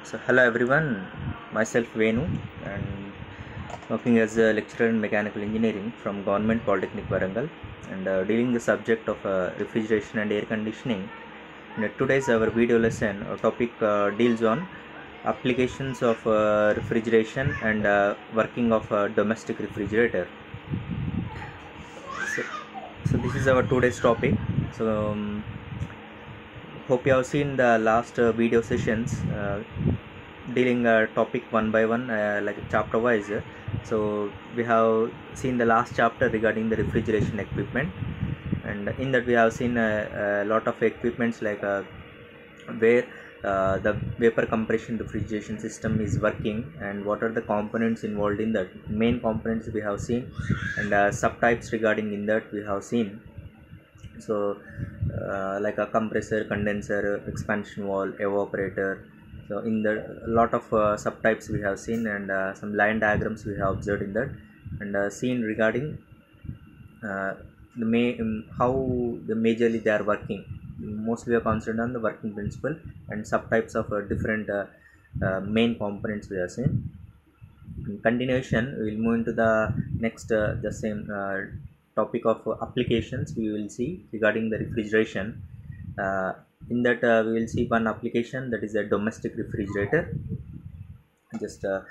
So hello everyone, myself Venu and working as a lecturer in mechanical engineering from Government Polytechnic Warangal and dealing the subject of refrigeration and air conditioning. In today's our video lesson, our topic deals on applications of refrigeration and working of a domestic refrigerator. So, so this is our today's topic. So hope you have seen the last video sessions dealing topic one by one, like chapter wise. So we have seen the last chapter regarding the refrigeration equipment, and in that we have seen a lot of equipments like where the vapor compression refrigeration system is working and what are the components involved in that. Main components we have seen, and subtypes regarding in that we have seen. So like a compressor, condenser, expansion valve, evaporator. So in the lot of subtypes we have seen, and some line diagrams we have observed in that, and seen regarding how the majorly they are working. Mostly we are concerned on the working principle and subtypes of different main components we are seeing. In continuation, we will move into the next the same topic of applications we will see regarding the refrigeration. In that we will see one application, that is a domestic refrigerator. Just so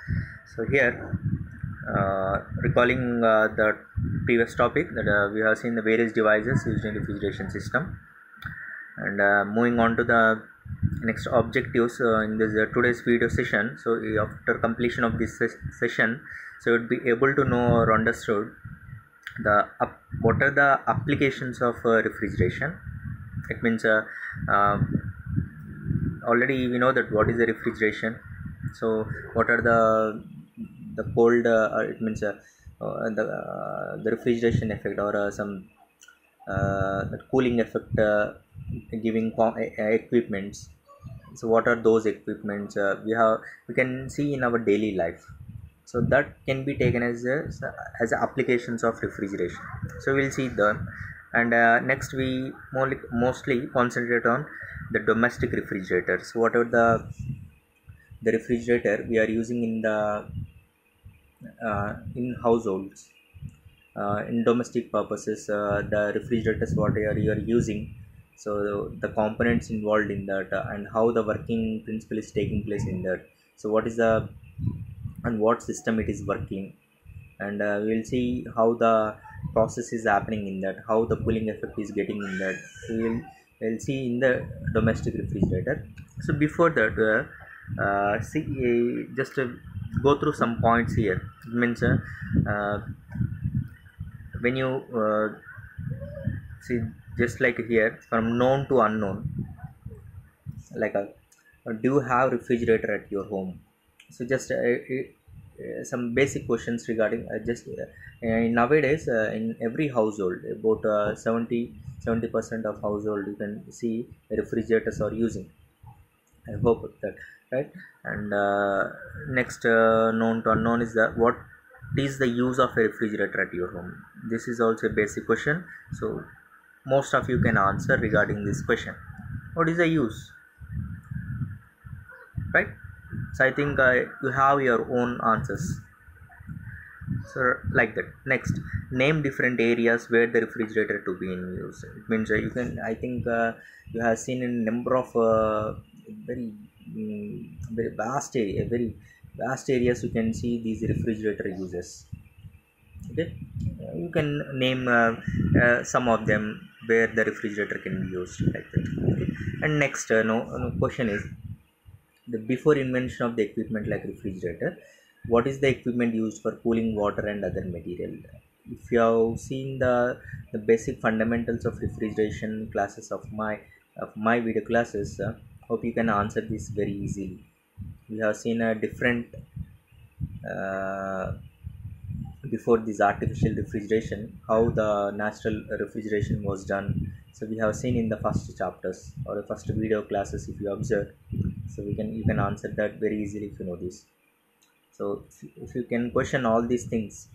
here, recalling the previous topic, that we have seen the various devices used in refrigeration system, and moving on to the next objectives in this today's video session. So after completion of this session, so you would be able to know or understood what are the applications of refrigeration. It means already we know that what is the refrigeration. So what are the cold it means the refrigeration effect, or some the cooling effect giving equipments. So what are those equipments we can see in our daily life? So that can be taken as applications of refrigeration. So we'll see them, and next we mostly concentrate on the domestic refrigerators. What are the refrigerator we are using in the in households, in domestic purposes, the refrigerators what you are using. So the components involved in that, and how the working principle is taking place in that. So what is the and what system it is working, and we'll see how the process is happening in that, how the cooling effect is getting in that. We'll see in the domestic refrigerator. So before that, see just go through some points here. It means when you see, just like here, from known to unknown, like do you have refrigerator at your home? So just some basic questions regarding just nowadays in every household, about 70% of household you can see refrigerators are using. I hope that, right? And next, known to unknown is that what is the use of a refrigerator at your home? This is also a basic question. So most of you can answer regarding this question. What is the use, right? So I think you have your own answers. So like that. Next, name different areas where the refrigerator to be in use. It means you can, I think you have seen a number of very very vast area, very vast areas you can see these refrigerator uses. Okay, you can name some of them where the refrigerator can be used, like that. Okay. And next, no question is, the before invention of the equipment like refrigerator, what is the equipment used for cooling water and other material? If you have seen the basic fundamentals of refrigeration classes of my video classes, hope you can answer this very easily. We have seen a different uh, before this artificial refrigeration, how the natural refrigeration was done. So we have seen in the first chapters or the first video classes, if you observe. So you can answer that very easily if you know this. So if you can question all these things,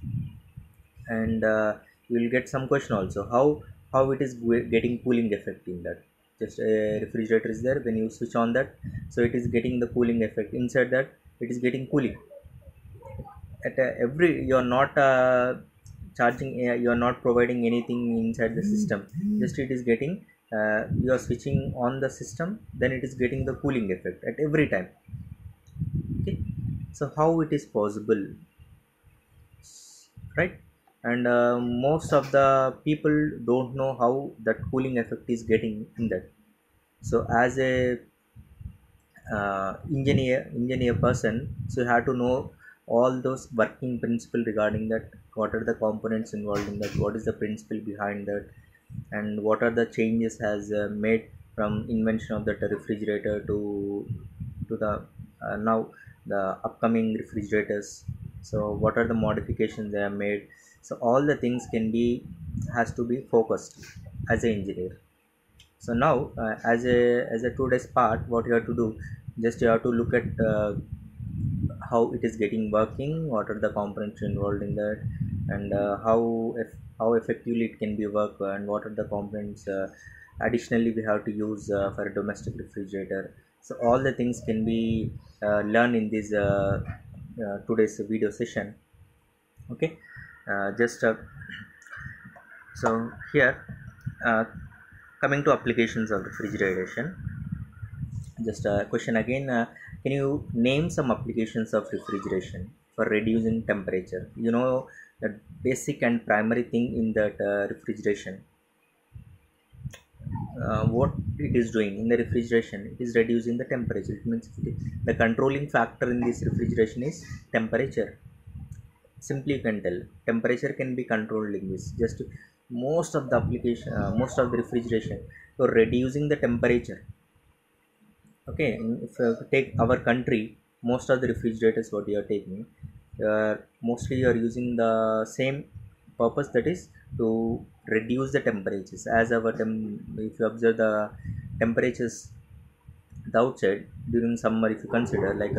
and you will get some question also, how it is getting cooling effect in that. just a refrigerator is there. When you switch on that, so it is getting the cooling effect. Inside that, it is getting cooling. At every, you are not charging, you are not providing anything inside the system. Just it is getting, you are switching on the system, then it is getting the cooling effect at every time. Okay, so how it is possible, right? And most of the people don't know how that cooling effect is getting in that. So as a engineer person, so you have to know all those working principle regarding that. What are the components involved in that, what is the principle behind that, and what are the changes has made from invention of that refrigerator to the now the upcoming refrigerators. So what are the modifications they have made. So all the things can be, has to be focused as an engineer. So now, as a today's part, what you have to do, just you have to look at how it is getting working, what are the components involved in that, and how effectively it can be work, and what are the components additionally we have to use for a domestic refrigerator. So all the things can be learned in this today's video session. Okay, just so here, uh, coming to applications of refrigeration, just a question again. Can you name some applications of refrigeration for reducing temperature? You know, the basic and primary thing in that refrigeration, what it is doing in the refrigeration, it is reducing the temperature. It means the controlling factor in this refrigeration is temperature. Simply you can tell temperature can be controlled in this. Just most of the application, most of the refrigeration, so reducing the temperature. Okay, if you take our country, most of the refrigerators what you are taking, mostly you are using the same purpose, that is to reduce the temperatures. As our if you observe the temperatures, the outside during summer, if you consider like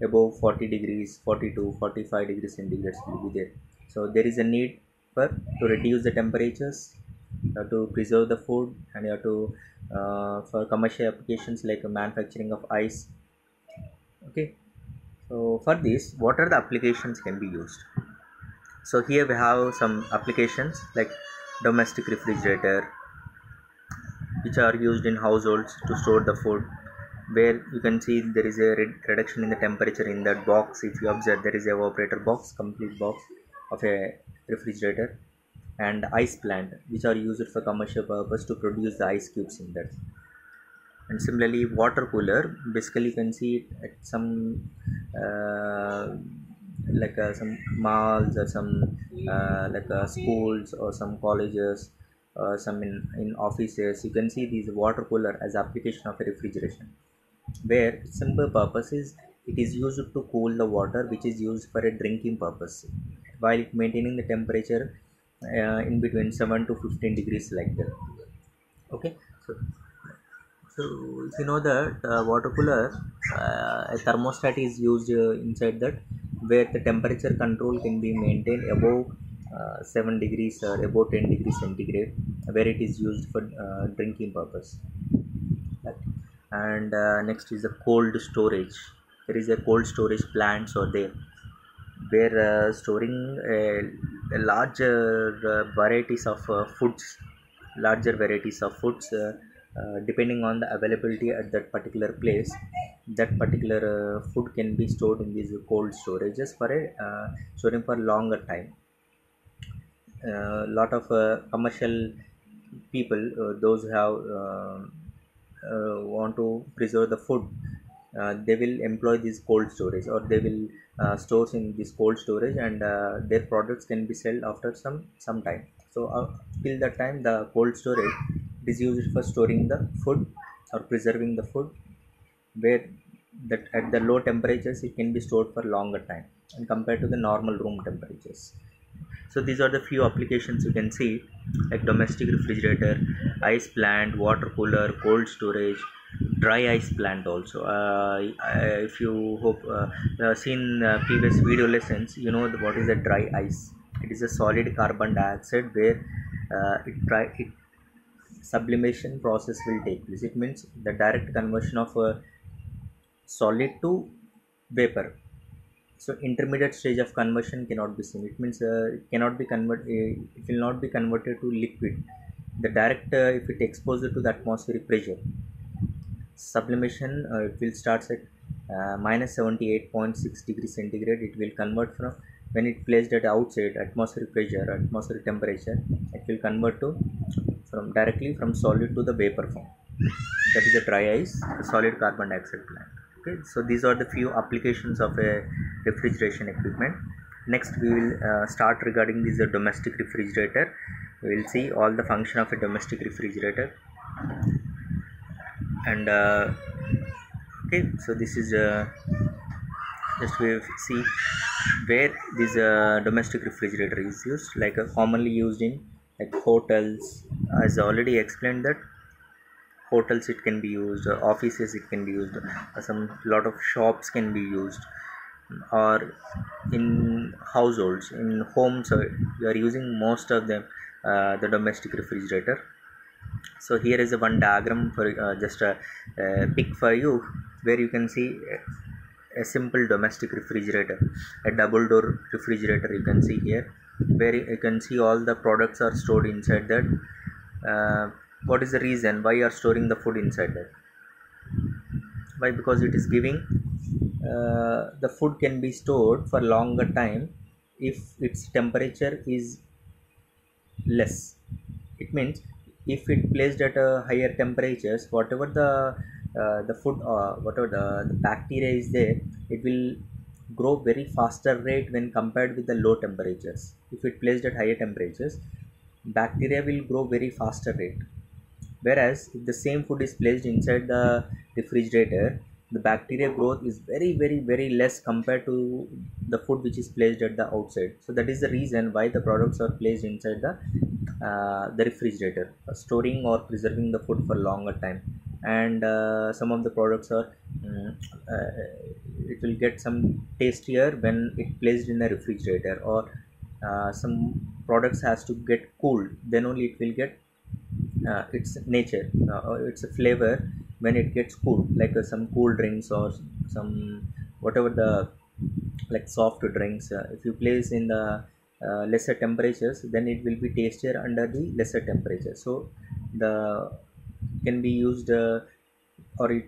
above 40 degrees, 42 45 degrees centigrade will be there. So there is a need for to reduce the temperatures, you have to preserve the food, and you have to for commercial applications like manufacturing of ice. Okay, so for this, what are the applications can be used? So here we have some applications like domestic refrigerator, which are used in households to store the food, where you can see there is a reduction in the temperature in that box. If you observe, there is a evaporator box, complete box of a refrigerator. And ice plant, which are used for commercial purpose to produce the ice cubes in that. And similarly, water cooler, basically you can see it at some some malls, or some schools, or some colleges, some in offices. You can see these water cooler as application of a refrigeration, where simple purpose is it is used to cool the water which is used for a drinking purpose, while maintaining the temperature in between 7 to 15 degrees like that. Okay, so so if you know that water cooler, a thermostat is used inside that, where the temperature control can be maintained above 7 degrees or above 10 degrees centigrade, where it is used for drinking purpose. Right. And next is the cold storage. There is a cold storage plants or there, where storing a larger varieties of foods, larger varieties of foods, depending on the availability at that particular place. That particular food can be stored in these cold storages for a storing for longer time. Lot of commercial people, those who have want to preserve the food, they will employ this cold storage, or they will store in this cold storage, and their products can be sold after some time. So till that time, the cold storage is used for storing the food or preserving the food, where that at the low temperatures it can be stored for longer time and compared to the normal room temperatures. So these are the few applications you can see, like domestic refrigerator, ice plant, water cooler, cold storage, dry ice plant also. If you hope seen previous video lessons, you know what is a dry ice. It is a solid carbon dioxide, where it sublimation process will take place. It means the direct conversion of a solid to vapor. So intermediate stage of conversion cannot be seen. It means it cannot be it will not be converted to liquid. The direct if it exposed to the atmospheric pressure, sublimation it will start at minus 78.6 degrees centigrade. It will convert from, when it placed at outside atmospheric pressure, atmospheric temperature, it will convert to from directly from solid to the vapor form. That is a dry ice, a solid carbon dioxide plant. Okay, so these are the few applications of a refrigeration equipment. Next we will start regarding this domestic refrigerator. We will see all the function of a domestic refrigerator. And okay, so this is just we see where this domestic refrigerator is used, like commonly used in like hotels. As already explained that hotels it can be used, offices it can be used, some lot of shops can be used, or in households, in homes you are using most of them the domestic refrigerator. So here is a one diagram for just a pic for you, where you can see a simple domestic refrigerator, a double door refrigerator you can see here, where you can see all the products are stored inside that. What is the reason why you are storing the food inside that? Why? Because it is giving the food can be stored for longer time if its temperature is less. It means if it placed at a higher temperatures, whatever the food whatever the bacteria is there, it will grow very faster rate when compared with the low temperatures. If it placed at higher temperatures, bacteria will grow very faster rate, whereas if the same food is placed inside the refrigerator, the bacteria growth is very less compared to the food which is placed at the outside. So that is the reason why the products are placed inside the refrigerator, storing or preserving the food for longer time. And some of the products are it will get some tastier when it placed in a refrigerator, or some products has to get cooled, then only it will get its nature, its flavor when it gets cooled, like some cool drinks or some whatever the like soft drinks. If you place in the lesser temperatures, then it will be tastier under the lesser temperature. So the can be used or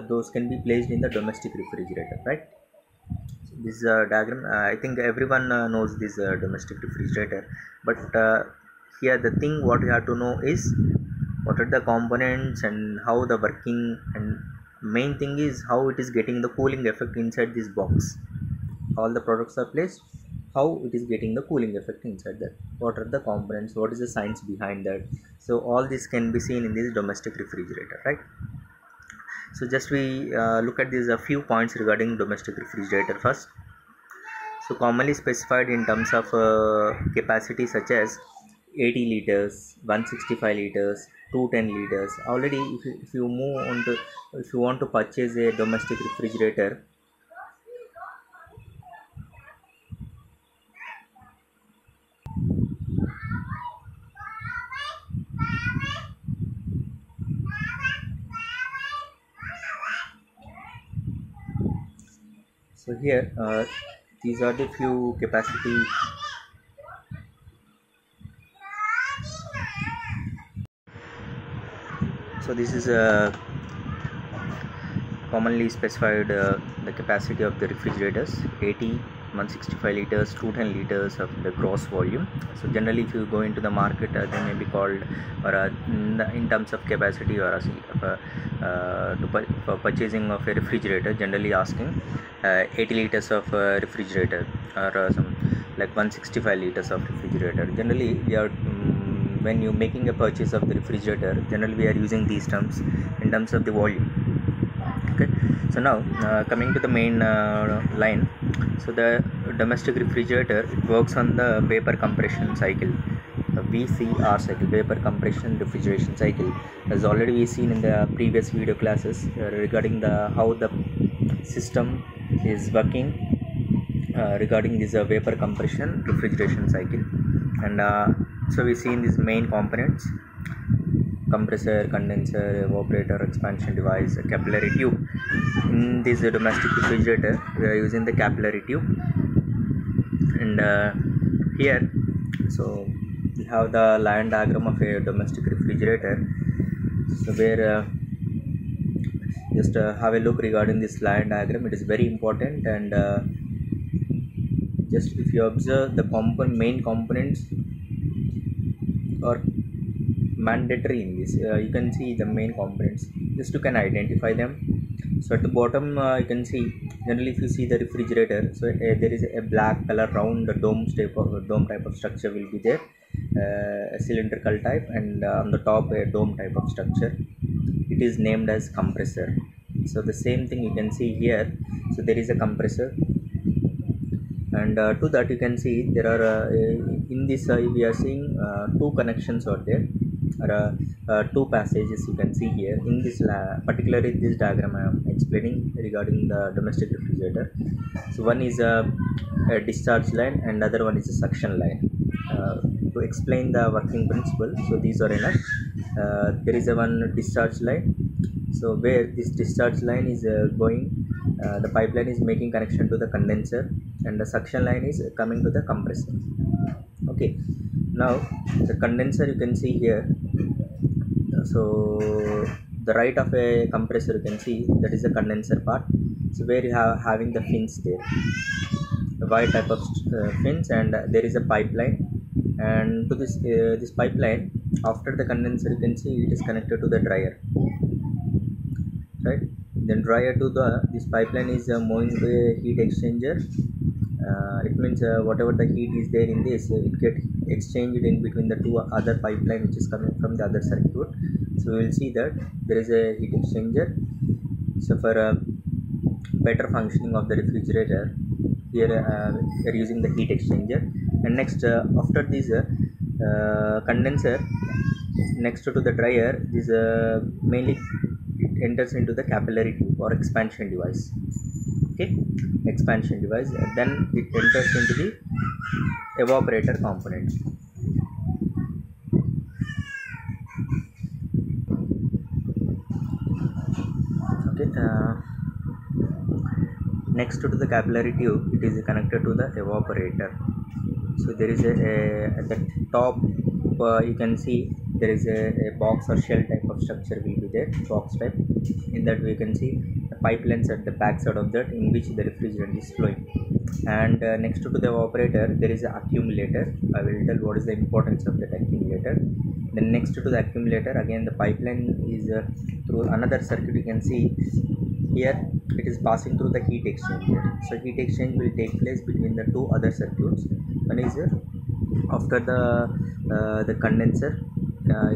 those can be placed in the domestic refrigerator, right? So this diagram, I think everyone knows this domestic refrigerator, but here the thing what you have to know is what are the components and how the working, and main thing is how it is getting the cooling effect inside this box. All the products are placed, how it is getting the cooling effect inside that, what are the components, what is the science behind that. So all this can be seen in this domestic refrigerator, right? So just we look at these a few points regarding domestic refrigerator first. So commonly specified in terms of capacity such as 80 liters, 165 liters, 210 liters. Already if you move on to, if you want to purchase a domestic refrigerator, so here these are the few capacity. So this is a commonly specified the capacity of the refrigerators: 80, 165 liters, 210 liters of the gross volume. So generally if you go into the market, they may be called, or in terms of capacity, or for purchasing of a refrigerator, generally asking 80 liters of refrigerator, or some like 165 liters of refrigerator. Generally we are when you making a purchase of the refrigerator, generally we are using these terms in terms of the volume. Okay, so now coming to the main line. So the domestic refrigerator, it works on the vapor compression cycle, VCR cycle, vapor compression refrigeration cycle, as already we seen in the previous video classes regarding the how the system is working regarding this vapor compression refrigeration cycle. And so we see in these main components. compressor, condenser, evaporator, expansion device, capillary tube. In this domestic refrigerator, we are using the capillary tube. And here, so we have the line diagram of a domestic refrigerator. So where just have a look regarding this line diagram. It is very important, and just if you observe the main components are mandatory in this. You can see the main components, just you can identify them. So at the bottom you can see, generally if you see the refrigerator, so there is a black color round dome type of structure will be there, a cylindrical type, and on the top a dome type of structure. It is named as compressor. So the same thing you can see here. So there is a compressor, and to that you can see there are in this we are seeing two connections are there, or two passages you can see here in this particularly this diagram I am explaining regarding the domestic refrigerator. So one is a discharge line and other one is a suction line. To explain the working principle, so these are enough. There is a one discharge line, so where this discharge line is going, the pipeline is making connection to the condenser, and the suction line is coming to the compressor. Okay, now the condenser you can see here. So the right of a compressor you can see, that is the condenser part. So where you have having the fins there, the white type of fins, and there is a pipeline, and to this pipeline, after the condenser you can see it is connected to the dryer, right? Then dryer to this pipeline is moving to a heat exchanger. It means whatever the heat is there in this, it get exchanged in between the two other pipeline which is coming from the other circuit. So we will see that there is a heat exchanger. So for better functioning of the refrigerator, here we are using the heat exchanger. And next after this condenser, next to the dryer, this mainly it enters into the capillary tube or expansion device. Okay, expansion device, then it enters into the evaporator component. Okay, next to the capillary tube, it is connected to the evaporator. So there is a at the top you can see there is a box or shell type of structure will be there, box type. In that we can see the pipelines at the back side of that in which the refrigerant is flowing. And next to the evaporator there is an accumulator. I will tell what is the importance of that accumulator. Then next to the accumulator, again the pipeline is through another circuit. You can see here it is passing through the heat exchanger. So heat exchange will take place between the two other circuits. One is after the condenser,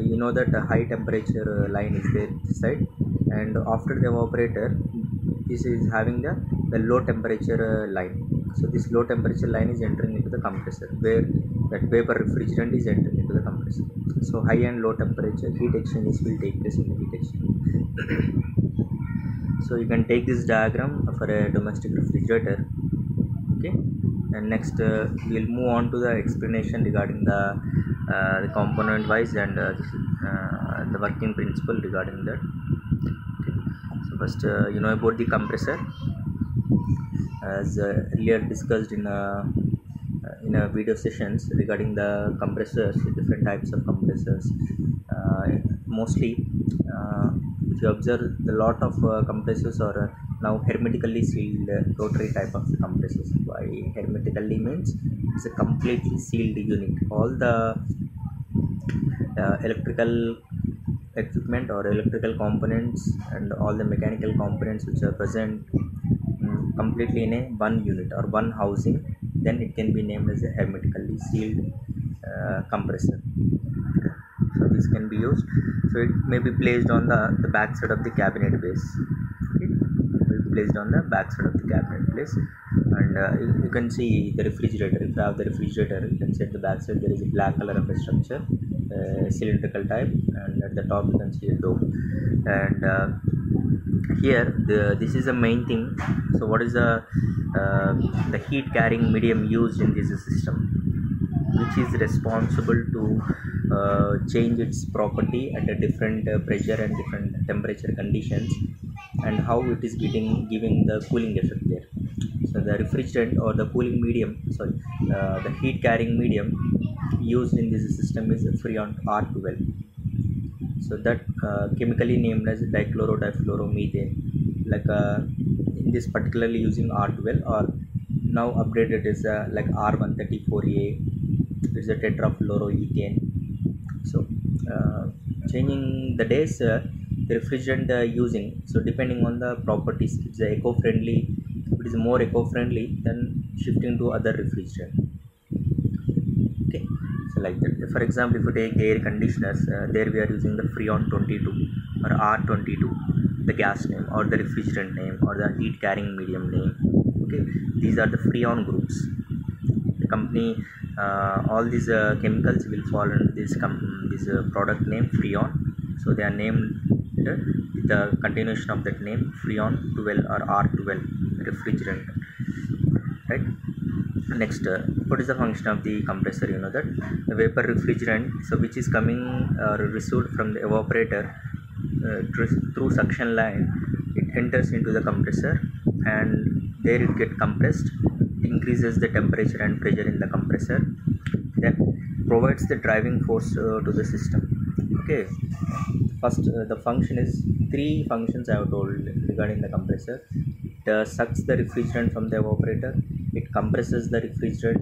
you know that a high temperature line is there this side, and after the evaporator this is having the low temperature line. So this low temperature line is entering into the compressor, where that vapor refrigerant is entering into the compressor. So high and low temperature heat exchanges will take place in the heat exchanger. So you can take this diagram for a domestic refrigerator. Okay, and next we will move on to the explanation regarding the component wise and the working principle regarding that. Okay. So first you know about the compressor, as earlier discussed in a video sessions regarding the compressors, different types of compressors. Mostly if you observe, a lot of compressors are now hermetically sealed rotary type of compressors. Why hermetically means it's a completely sealed unit. All the electrical equipment or electrical components and all the mechanical components which are present completely in a one unit or one housing, then it can be named as a hermetically sealed compressor. So this can be used. So it may be placed on the back side of the cabinet base. Okay. It will be placed on the back side of the cabinet base, and you can see the refrigerator. If you have the refrigerator, you can see at the back side there is a black color of a structure, cylindrical type, and at the top you can see a dome. And here this is the main thing. So what is the heat carrying medium used in this system, which is responsible to change its property at a different pressure and different temperature conditions, and how it is giving the cooling effect there. So the refrigerant or the cooling medium, sorry, the heat carrying medium used in this system is Freon R12. So that chemically named as dichlorodifluoromethane, like in this particularly using R12, or now updated is like R134A. It's a tetrafluoroethane. So uh, changing the days, the refrigerant using, so depending on the properties, it's eco-friendly. If it is more eco-friendly, then shifting to other refrigerant. Okay, so like that. For example, if you take air conditioners, there we are using the Freon 22 or R22, the gas name or the refrigerant name or the heat carrying medium name. Okay, these are the Freon groups. The company, all these chemicals will fall under this product name Freon. So they are named with the continuation of that name, Freon 12 or R12 refrigerant, right? Next, what is the function of the compressor? You know that the vapor refrigerant, so which is coming or received from the evaporator through suction line, it enters into the compressor, and there it get compressed, increases the temperature and pressure in the compressor, then provides the driving force to the system. Okay, first the function is three functions I have told regarding the compressor. It sucks the refrigerant from the evaporator, it compresses the refrigerant,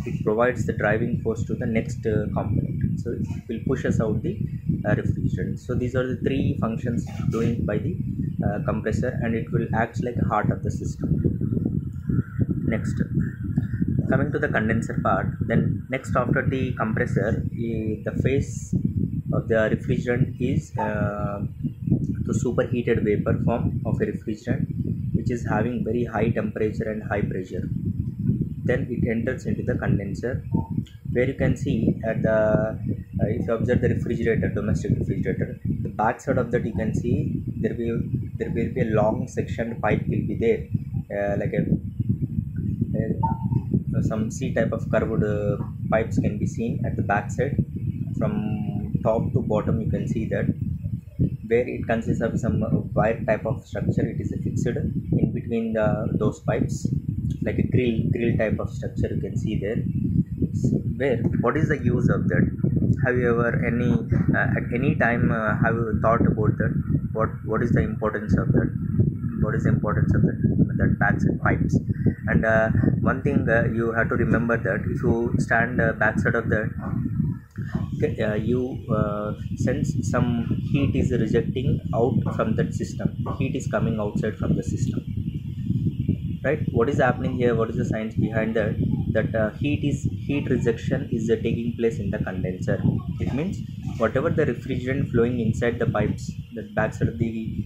it provides the driving force to the next component, so it will push us out the refrigerant. So these are the three functions doing by the compressor, and it will act like a heart of the system. Next, coming to the condenser part, then next after the compressor, the phase of the refrigerant is to superheated vapor form of a refrigerant which is having very high temperature and high pressure. Then it enters into the condenser, where you can see at the if you observe the refrigerator, domestic refrigerator, the back side of that you can see there will be a long section pipe will be there, like some C type of curved pipes can be seen at the back side. From top to bottom you can see that, where it consists of some wire type of structure. It is fixed in between those pipes, like a grill type of structure you can see there. So where, what is the use of that? Have you ever at any time have you thought about that? What is the importance of that? What is the importance of that backside pipes? And one thing you have to remember, that if you stand backside of that, you sense some heat is rejecting out from that system. Heat is coming outside from the system, right? What is happening here? What is the science behind that? That heat rejection is taking place in the condenser. It means whatever the refrigerant flowing inside the pipes, that backside of the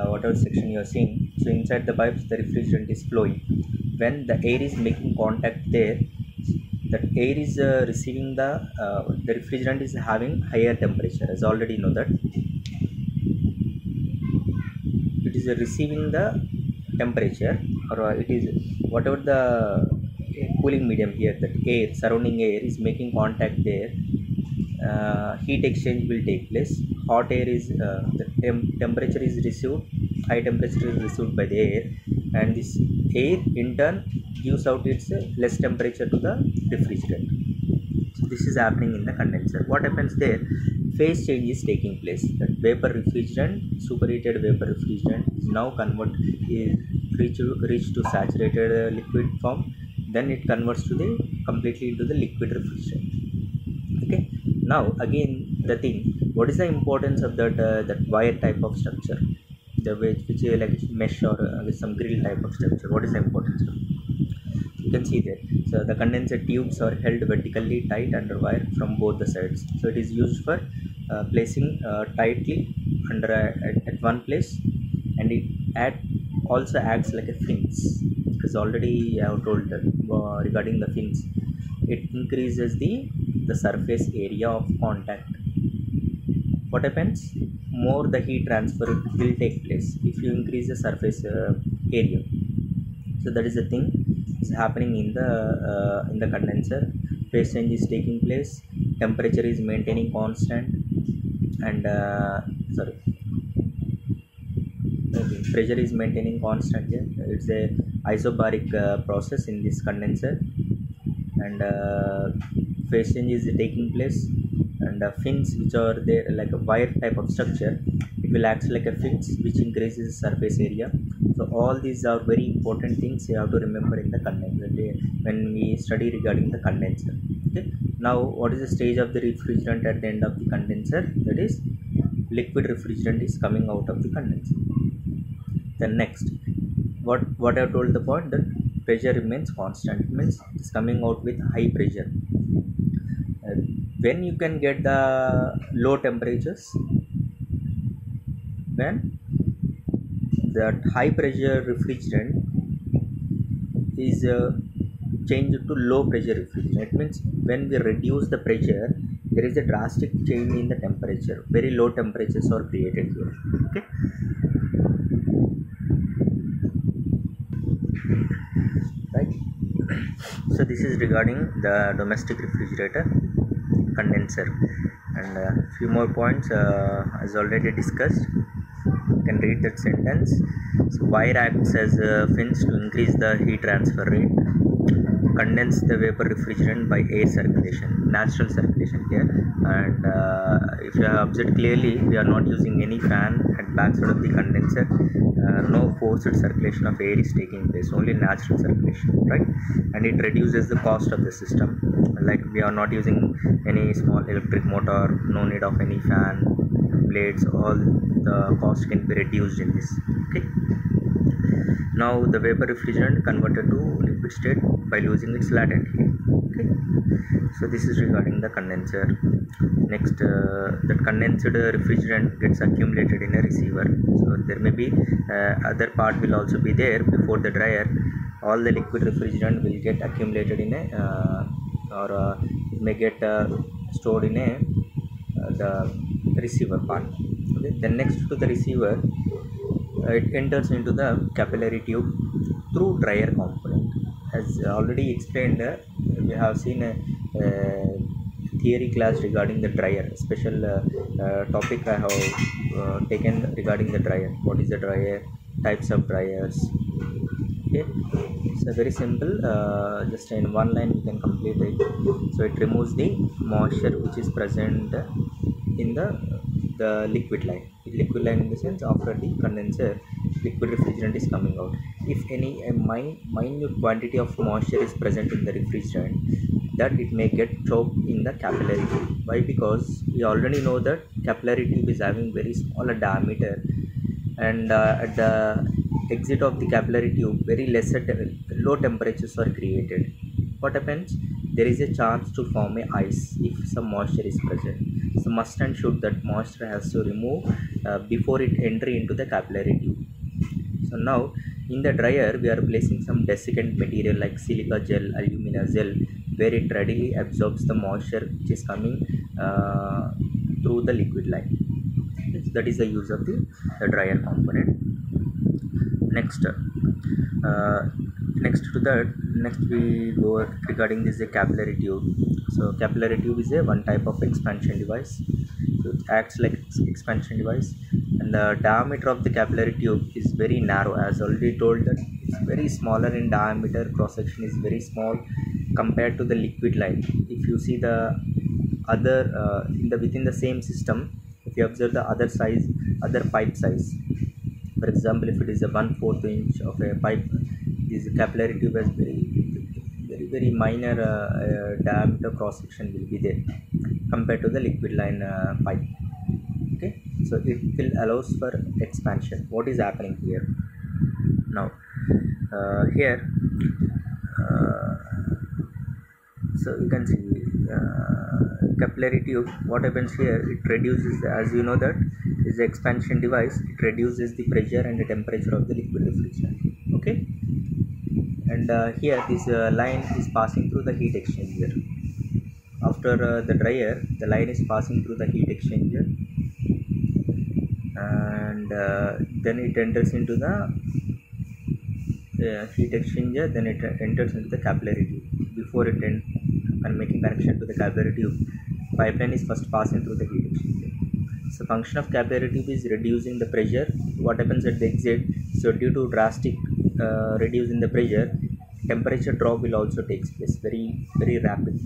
whatever section you are seeing, so inside the pipes the refrigerant is flowing. When the air is making contact there, that air is receiving the refrigerant is having higher temperature, as already know that it is receiving the temperature, or it is whatever the cooling medium here, that air, surrounding air is making contact there, heat exchange will take place. Hot air is the temperature is received, high temperature is received by the air, and this air in turn gives out its less temperature to the refrigerant. So this is happening in the condenser. What happens there? Phase change is taking place. That vapor refrigerant, superheated vapor refrigerant is now reached to saturated liquid form. Then it converts to the completely into the liquid refrigerant. Okay. Now again the thing, what is the importance of that wire type of structure, the which is like mesh or with some grill type of structure? What is the importance of it? You can see there. So the condenser tubes are held vertically tight under wire from both the sides. So it is used for placing tightly under at one place, and it also acts like a fins, because already I have told that regarding the fins, it increases the surface area of contact. What happens? More the heat transfer will take place if you increase the surface area. So that is the thing is happening in the condenser. Phase change is taking place, temperature is maintaining constant, and sorry, pressure is maintaining constant here. It's a isobaric process in this condenser, and phase change is taking place, and fins which are there like a wire type of structure, it will act like a fins which increases surface area. So all these are very important things you have to remember in the condenser when we study regarding the condenser. Okay, now what is the stage of the refrigerant at the end of the condenser? That is, liquid refrigerant is coming out of the condenser. Then next, what I have told the point that pressure remains constant, means it's coming out with high pressure. When you can get the low temperatures, when that high pressure refrigerant is changed to low pressure refrigerant. It means when we reduce the pressure, there is a drastic change in the temperature. Very low temperatures are created here. Okay, right. So this is regarding the domestic refrigerator condenser, and few more points as already discussed. You can read that sentence. So wire acts as fins to increase the heat transfer rate, condense the vapor refrigerant by air circulation, natural circulation here. And if you have observed clearly, we are not using any fan at back side of the condenser. No forced circulation of air is taking place, only natural circulation, right? And it reduces the cost of the system, like we are not using any small electric motor, no need of any fan blades, all the cost can be reduced in this. Okay, now the vapor refrigerant converted to liquid state by losing its latent heat. Okay, so this is regarding the condenser. Next, that condensed refrigerant gets accumulated in a receiver. So there may be other part will also be there before the dryer. All the liquid refrigerant will get accumulated in a it may get stored in a the receiver part. Okay, then next to the receiver, it enters into the capillary tube through dryer component. As already explained, we have seen a theory class regarding the dryer. Special topic I have taken regarding the dryer. What is the dryer? Types of dryers. Okay, so very simple. Just in one line you can complete it. So it removes the moisture which is present in the liquid line. Liquid line in the sense, after the condenser, liquid refrigerant is coming out. If any minute quantity of moisture is present in the refrigerant, that it may get choked in the capillary tube. Why? Because we already know that capillary tube is having very small diameter, and at the exit of the capillary tube, very low temperatures are created. What happens? There is a chance to form a ice if some moisture is present. So must and should that moisture has to remove before it entry into the capillary tube. So now in the dryer we are placing some desiccant material like silica gel, alumina gel, where it readily absorbs the moisture which is coming through the liquid line. That is the use of the dryer component. Next, next we go regarding this capillary tube. So capillary tube is a one type of expansion device. So it acts like expansion device, and the diameter of the capillary tube is very narrow. As already told, that it's very smaller in diameter. Cross section is very small compared to the liquid line. If you see the other within the same system, if you observe the other pipe size, for example, if it is a 1/4 inch of a pipe, this capillary tube has very minor diameter cross section will be there compared to the liquid line pipe. Okay, so it will allows for expansion. What is happening here now? Here, so you can see capillary tube. What happens here? It reduces, as you know that is the expansion device. It reduces the pressure and the temperature of the liquid refrigerant. Okay, and here this line is passing through the heat exchanger. After the dryer, the line is passing through the heat exchanger, and then it enters into the heat exchanger. Then it enters into the capillary tube. Before it and making connection to the capillary tube, pipeline is first passing through the heat exchanger. So function of capillary tube is reducing the pressure. What happens at the exit? So due to drastic reducing the pressure, temperature drop will also takes place very rapid.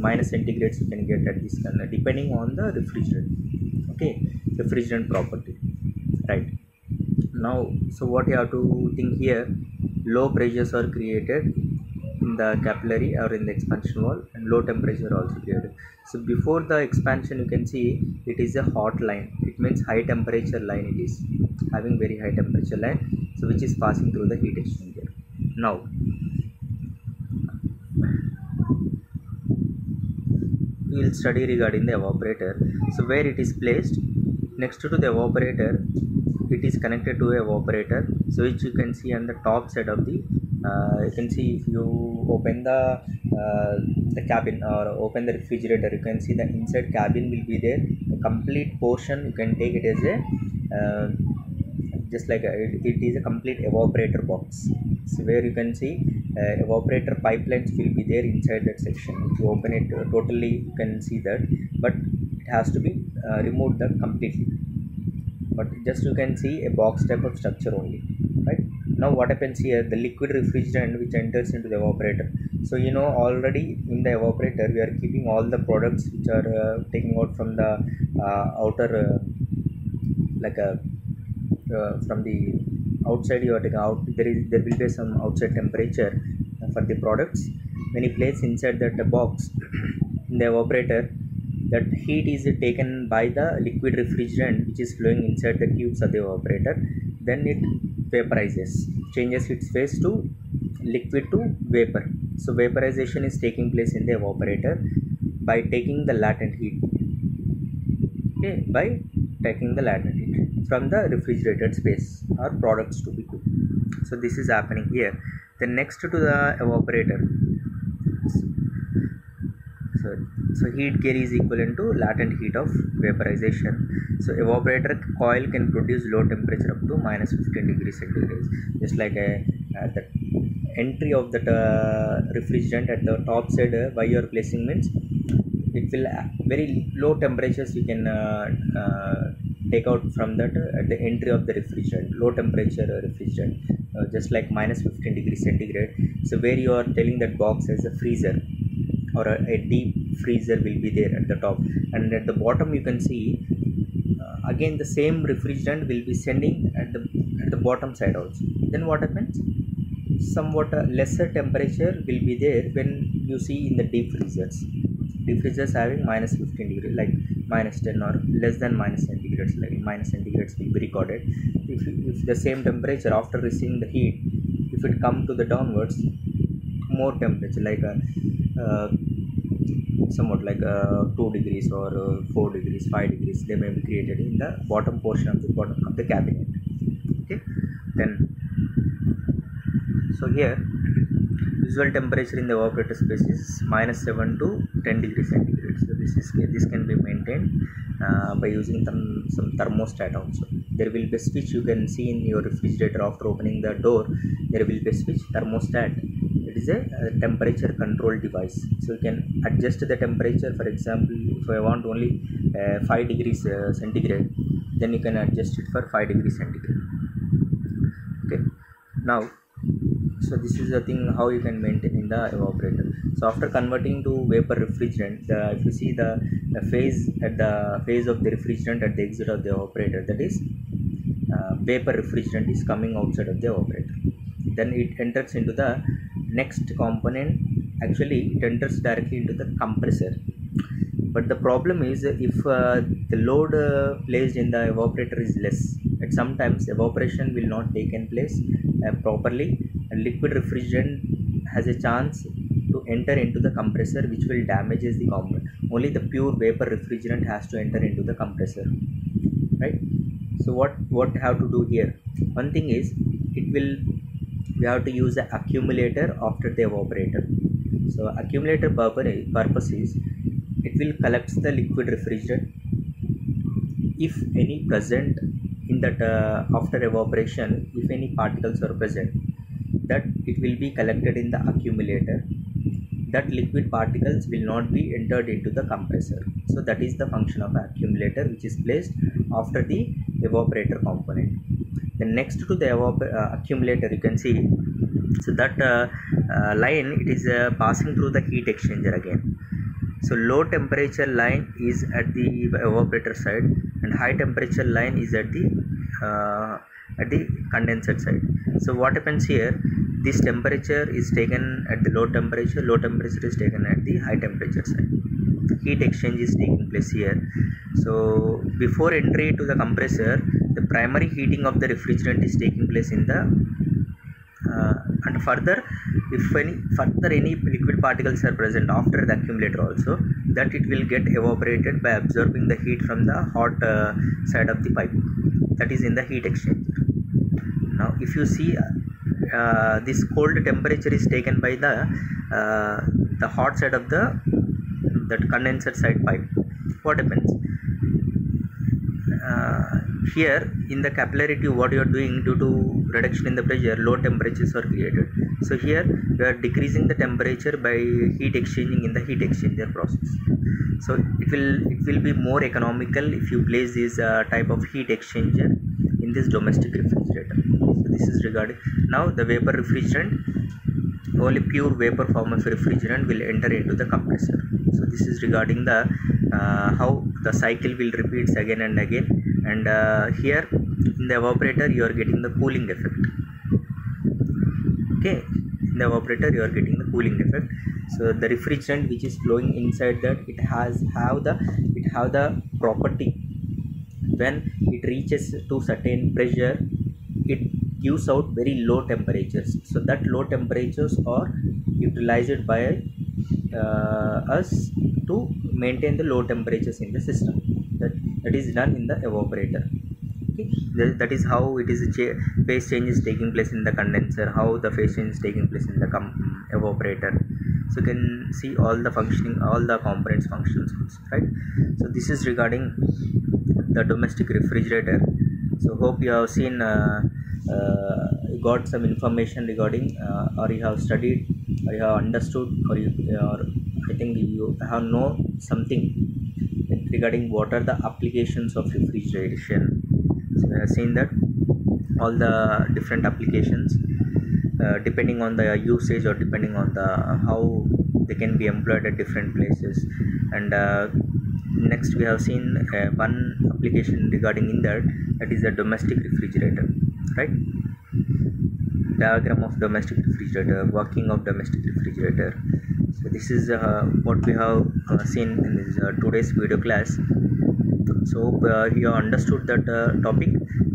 Minus centigrades you can get at this depending on the refrigerant. Okay, refrigerant property, right? Now, so what you have to think here, low pressures are created in the capillary or in the expansion wall, and low temperature also created. So before the expansion you can see it is a hot line, it means high temperature line, it is having very high temperature line, so which is passing through the heat exchanger. Now we will study regarding the evaporator. So where it is placed, next to the evaporator, it is connected to a evaporator, so which you can see on the top side of the you can see if you open the cabin or open the refrigerator, you can see the inside cabin will be there, a complete portion you can take it as a just like it is a complete evaporator box. So where you can see evaporator pipelines will be there inside that section. If you open it totally you can see that, but it has to be removed that completely, but just you can see a box type of structure only, right? Now what happens here, the liquid refrigerant which enters into the evaporator. So you know already in the evaporator we are keeping all the products which are taking out from the outer like a from the outside you are taking out, there will be some outside temperature for the products. When you place inside that box in the evaporator, that heat is taken by the liquid refrigerant which is flowing inside the tubes of the evaporator, then it vaporizes, changes its phase to liquid to vapor. So vaporization is taking place in the evaporator by taking the latent heat, okay, by taking the latent heat from the refrigerated space or products to be cooked. So this is happening here. Then next to the evaporator, so heat carry is equivalent to latent heat of vaporization. So evaporator coil can produce low temperature up to minus 15 degrees centigrade. Just like the entry of that refrigerant at the top side why you are placing means it will very low temperatures you can take out from that at the entry of the refrigerant, low temperature refrigerant, just like minus 15 degrees centigrade. So where you are telling that box as a freezer or a deep freezer will be there at the top, and at the bottom you can see again the same refrigerant will be sending at the bottom side also. Then what happens, somewhat lesser temperature will be there when you see in the deep freezers. Deep freezers having minus 15 degree, like minus 10 or less than minus centigrades, like minus centigrades will be recorded. If the same temperature after receiving the heat, if it come to the downwards more temperature like somewhat like 2 degrees or 4 degrees 5 degrees, they may be created in the bottom portion of the bottom of the cabinet. Okay, then so here usual temperature in the evaporator space is minus 7 to 10 degrees centigrade. So this can be maintained by using some thermostat also. There will be a switch you can see in your refrigerator after opening the door, there will be a switch thermostat. It is a temperature control device, so you can adjust the temperature. For example, if I want only 5 degrees centigrade, then you can adjust it for 5 degrees centigrade. Okay, now so this is the thing how you can maintain in the evaporator. So after converting to vapor refrigerant, if you see the phase at the phase of the refrigerant at the exit of the evaporator, that is vapor refrigerant is coming outside of the evaporator. Then it enters into the next component. Actually it enters directly into the compressor, but the problem is if the load placed in the evaporator is less, at sometimes evaporation will not taken place properly, and liquid refrigerant has a chance to enter into the compressor, which will damages the component. Only the pure vapor refrigerant has to enter into the compressor, right? So what have to do here, one thing is we have to use the accumulator after the evaporator. So accumulator purpose is it will collect the liquid refrigerant if any present in that after evaporation, if any particles are present, that it will be collected in the accumulator. That liquid particles will not be entered into the compressor. So that is the function of accumulator, which is placed after the evaporator component. Then next to the accumulator, you can see, so that line, it is passing through the heat exchanger again. So low temperature line is at the evaporator side, and high temperature line is at the condenser side. So what happens here, this temperature is taken at the low temperature is taken at the high temperature side. Heat exchange is taking place here. So before entry to the compressor, the primary heating of the refrigerant is taking place in the and further, if any liquid particles are present after the accumulator also, that it will get evaporated by absorbing the heat from the hot side of the pipe, that is in the heat exchanger. Now if you see, this cold temperature is taken by the hot side of that condenser side pipe. What happens here in the capillary tube, what you are doing, due to reduction in the pressure, low temperatures are created. So here you are decreasing the temperature by heat exchanging in the heat exchanger process. So it will be more economical if you place this type of heat exchanger in this domestic refrigerator. So this is regarding. Now the vapor refrigerant, only pure vapor form of refrigerant will enter into the compressor. So this is regarding the how the cycle will repeats again and again, and here in the evaporator you are getting the cooling effect. Okay, in the evaporator you are getting the cooling effect. So the refrigerant which is flowing inside that, it have the property, when it reaches to certain pressure, it gives out very low temperatures. So that low temperatures are utilized by us to maintain the low temperatures in the system. That is done in the evaporator. Okay, that is how it is phase change is taking place in the condenser, how the phase change is taking place in the evaporator. So you can see all the functioning, all the components functions also, right? So this is regarding the domestic refrigerator. So hope you have seen, got some information regarding, or you have studied, or you have understood, or I think you have know something regarding what are the applications of refrigeration. So we have seen that all the different applications, depending on the usage or depending on the how they can be employed at different places. And next we have seen one application regarding in that is a domestic refrigerator, right? Diagram of domestic refrigerator, working of domestic refrigerator. So this is what we have seen in this today's video class. So you have understood that topic,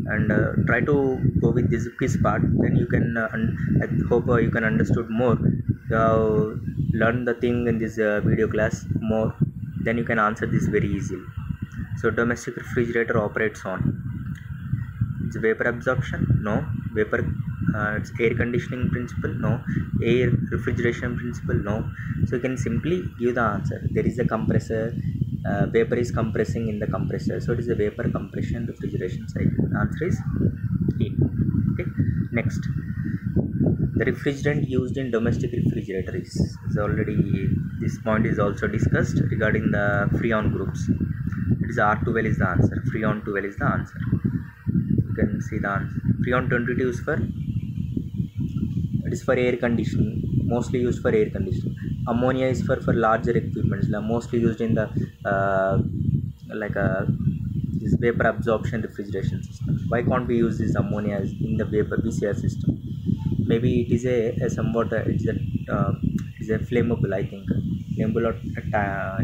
and try to go with this quiz part, then you can I hope you can understood more. You have learned the thing in this video class more, then you can answer this very easily. So domestic refrigerator operates on, it's vapor absorption, no. Vapor, it's air conditioning principle, no. Air refrigeration principle, no. So you can simply give the answer. There is a compressor, vapor is compressing in the compressor, so it is a vapor compression refrigeration cycle. The answer is E. Okay, next, the refrigerant used in domestic refrigerator is already, this point is also discussed regarding the freon groups. It is R12 is the answer. Freon 12 is the answer. You can see the answer. Freon 22 is for, it is for air conditioning, mostly used for air conditioning. Ammonia is for larger equipments, mostly used in the this vapor absorption refrigeration system. Why can't we use this ammonia in the vapor VCR system? Maybe it is a somewhat it's a flammable, I think. Flammable, or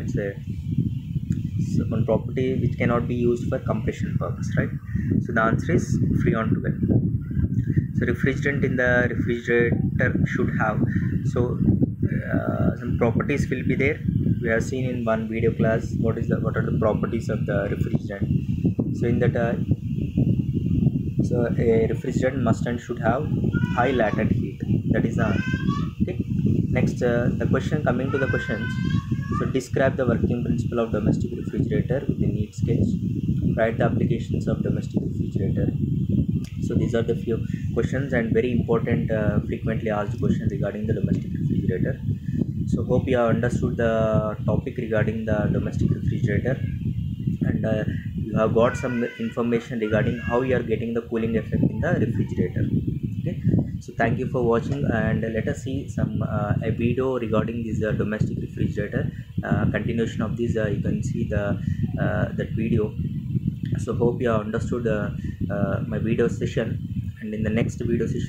it's a one property which cannot be used for compression purpose, right? So the answer is freon 12. So refrigerant in the refrigerator should have, so some properties will be there. We have seen in one video class what are the properties of the refrigerant. So in that so a refrigerant must and should have high latent heat, that is the answer. Okay, next the question, coming to the questions. So describe the working principle of domestic refrigerator with a neat sketch. Write the applications of domestic refrigerator. So these are the few questions, and very important frequently asked questions regarding the domestic refrigerator. So hope you have understood the topic regarding the domestic refrigerator. refrigerator, and you have got some information regarding how you are getting the cooling effect in the refrigerator. Okay, so thank you for watching, and let us see some a video regarding this domestic refrigerator. Continuation of this, you can see the that video. So hope you have understood my video session, and in the next video session